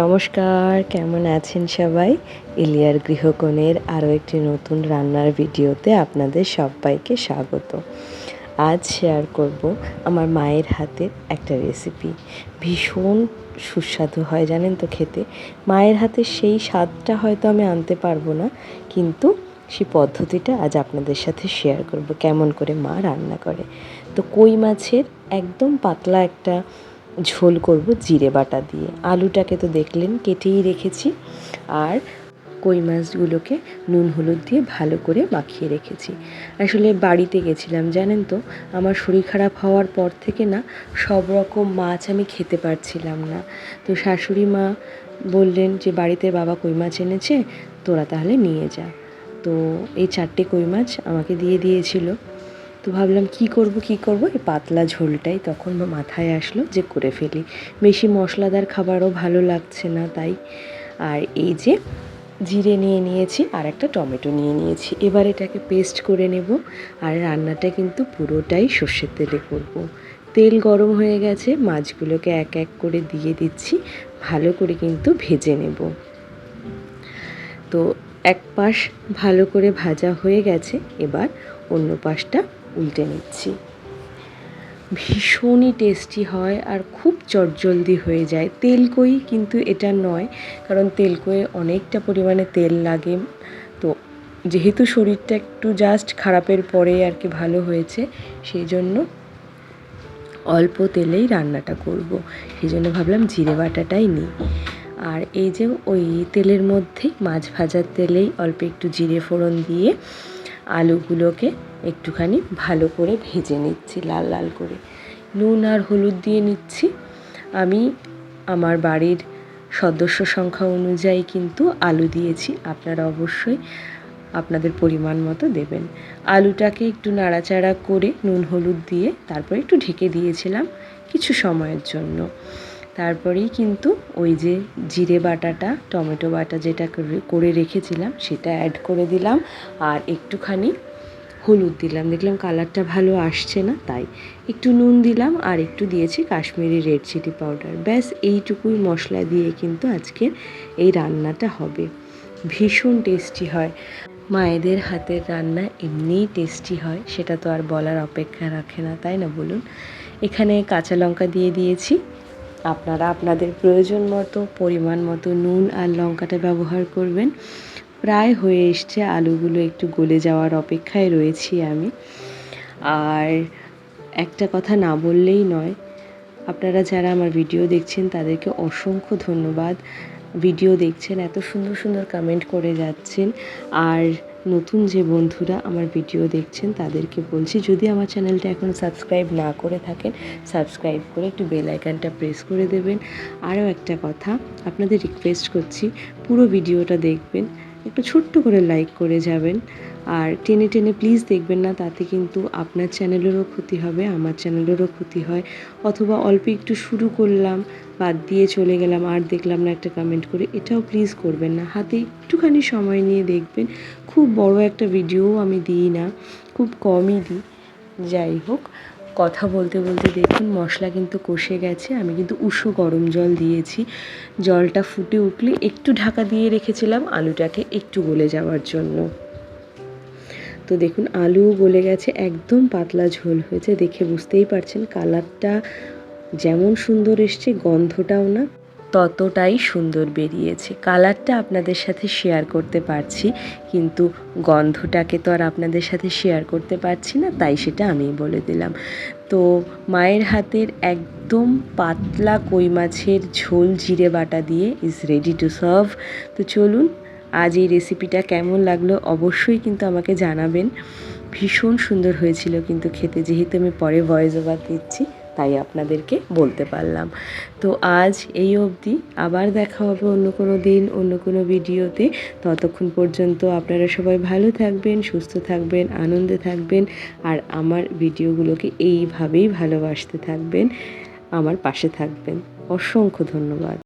নমস্কার, কেমন আছেন সবাই? ইলিয়ার গৃহকোণের আরও একটি নতুন রান্নার ভিডিওতে আপনাদের সবাইকে স্বাগত। আজ শেয়ার করব আমার মায়ের হাতের একটা রেসিপি। ভীষণ সুস্বাদু হয় জানেন তো খেতে। মায়ের হাতের সেই স্বাদটা হয়তো আমি আনতে পারবো না, কিন্তু সেই পদ্ধতিটা আজ আপনাদের সাথে শেয়ার করব কেমন করে মা রান্না করে। তো কই মাছের একদম পাতলা একটা ঝোল করব জিরে বাটা দিয়ে। আলুটাকে তো দেখলেন কেটেই রেখেছি, আর কই মাছগুলোকে নুন হলুদ দিয়ে ভালো করে মাখিয়ে রেখেছি। আসলে বাড়িতে গেছিলাম জানেন তো, আমার শরীর খারাপ হওয়ার পর থেকে না সব রকম মাছ আমি খেতে পারছিলাম না। তো শাশুড়ি মা বললেন যে বাড়িতে বাবা কই মাছ এনেছে, তোরা তাহলে নিয়ে যা। তো এই 4টে কই মাছ আমাকে দিয়ে দিয়েছিল। তো ভাবলাম কি করব এই পাতলা ঝোলটাই তখন মাথায় আসলো যে করে ফেলি। বেশি মশলাদার খাবারও ভালো লাগছে না তাই। আর এই যে জিরে নিয়ে নিয়েছি আর একটা টমেটো নিয়ে নিয়েছি, এবার এটাকে পেস্ট করে নেব। আর রান্নাটা কিন্তু পুরোটাই সর্ষের তেলে করব। তেল গরম হয়ে গেছে, মাছগুলোকে এক এক করে দিয়ে দিচ্ছি, ভালো করে কিন্তু ভেজে নেব। তো এক পাশ ভালো করে ভাজা হয়ে গেছে, এবার অন্য পাশটা উল্টে নিচ্ছি। ভীষণই টেস্টি হয় আর খুব চটজলদি হয়ে যায়। তেলকই কিন্তু এটা নয়, কারণ তেলকইয়ে অনেকটা পরিমাণে তেল লাগে। তো যেহেতু শরীরটা একটু জাস্ট খারাপের পরে আর কি ভালো হয়েছে, সেই জন্য অল্প তেলেই রান্নাটা করব। সেই জন্য ভাবলাম জিরে বাটাটাই নিই। আর এই যে ওই তেলের মধ্যেই মাছ ভাজার তেলেই অল্প একটু জিরে ফোড়ন দিয়ে আলুগুলোকে একটুখানি ভালো করে ভেজে নিচ্ছি, লাল লাল করে। নুন আর হলুদ দিয়ে নিচ্ছি। আমি আমার বাড়ির সদস্য সংখ্যা অনুযায়ী কিন্তু আলু দিয়েছি, আপনারা অবশ্যই আপনাদের পরিমাণ মতো দেবেন। আলুটাকে একটু নাড়াচাড়া করে নুন হলুদ দিয়ে তারপরে একটু ঢেকে দিয়েছিলাম কিছু সময়ের জন্য। তারপরেই কিন্তু ওই যে জিরে বাটাটা, টমেটো বাটা যেটা করে রেখেছিলাম সেটা অ্যাড করে দিলাম, আর একটুখানি হলুদ দিলাম। দেখলাম কালারটা ভালো আসছে না, তাই একটু নুন দিলাম, আর একটু দিয়েছি কাশ্মীরি রেড চিলি পাউডার। ব্যাস এইটুকুই মশলা দিয়ে কিন্তু আজকের এই রান্নাটা হবে। ভীষণ টেস্টি হয়। মায়েদের হাতের রান্না এমনিই টেস্টি হয়, সেটা তো আর বলার অপেক্ষা রাখে না, তাই না বলুন? এখানে কাঁচা লঙ্কা দিয়ে দিয়েছি। আপনারা আপনাদের প্রয়োজন মতো পরিমাণ মতো নুন আর লঙ্কাটা ব্যবহার করবেন। প্রায় হয়ে এসছে, আলুগুলো একটু গলে যাওয়ার অপেক্ষায় রয়েছি আমি। আর একটা কথা না বললেই নয়, আপনারা যারা আমার ভিডিও দেখছেন তাদেরকে অসংখ্য ধন্যবাদ। ভিডিও দেখছেন, এত সুন্দর সুন্দর কমেন্ট করে যাচ্ছেন। আর নতুন যে বন্ধুরা আমার ভিডিও দেখছেন তাদেরকে বলছি, যদি আমার চ্যানেলটা এখন সাবস্ক্রাইব না করে থাকেন, সাবস্ক্রাইব করে একটু বেল আইকনটা প্রেস করে দেবেন। আরও একটা কথা আপনাদের রিকোয়েস্ট করছি, পুরো ভিডিওটা দেখবেন, একটু ছোট্ট করে লাইক করে যাবেন। আর টেনে টেনে প্লিজ দেখবেন না, তাতে কিন্তু আপনার চ্যানেলেরও ক্ষতি হবে, আমার চ্যানেলেরও ক্ষতি হয়। অথবা অল্প একটু শুরু করলাম, বাদ দিয়ে চলে গেলাম, আর দেখলাম না একটা কমেন্ট করে, এটাও প্লিজ করবেন না। হাতে একটুখানি সময় নিয়ে দেখবেন। খুব বড় একটা ভিডিও আমি দিই না, খুব কমই দিই। যাই হোক, কথা বলতে বলতে দেখুন মশলা কিন্তু কষে গেছে। আমি কিন্তু উষ্ণ গরম জল দিয়েছি। জলটা ফুটে উঠলে একটু ঢাকা দিয়ে রেখেছিলাম আলুটাকে একটু গলে যাওয়ার জন্য। তো দেখুন আলুও গলে গেছে, একদম পাতলা ঝোল হয়েছে। দেখে বুঝতেই পারছেন কালারটা যেমন সুন্দর এসছে, গন্ধটাও না ততটাই সুন্দর বেরিয়েছে। কালারটা আপনাদের সাথে শেয়ার করতে পারছি, কিন্তু গন্ধটাকে তো আর আপনাদের সাথে শেয়ার করতে পারছি না, তাই সেটা আমিই বলে দিলাম। তো মায়ের হাতের একদম পাতলা কই মাছের ঝোল জিরে বাটা দিয়ে ইজ রেডি টু সার্ভ। তো চলুন, আজ এই রেসিপিটা কেমন লাগলো অবশ্যই কিন্তু আমাকে জানাবেন। ভীষণ সুন্দর হয়েছিল কিন্তু খেতে, যেহেতু আমি পরে ভয়েস ওভার দিচ্ছি তাই আপনাদেরকে বলতে পারলাম। তো আজ এই অবধি, আবার দেখা হবে অন্য কোনো দিন অন্য কোনো ভিডিওতে। ততক্ষণ পর্যন্ত আপনারা সবাই ভালো থাকবেন, সুস্থ থাকবেন, আনন্দে থাকবেন, আর আমার ভিডিওগুলোকে এইভাবেই ভালোবাসতে থাকবেন, আমার পাশে থাকবেন। অসংখ্য ধন্যবাদ।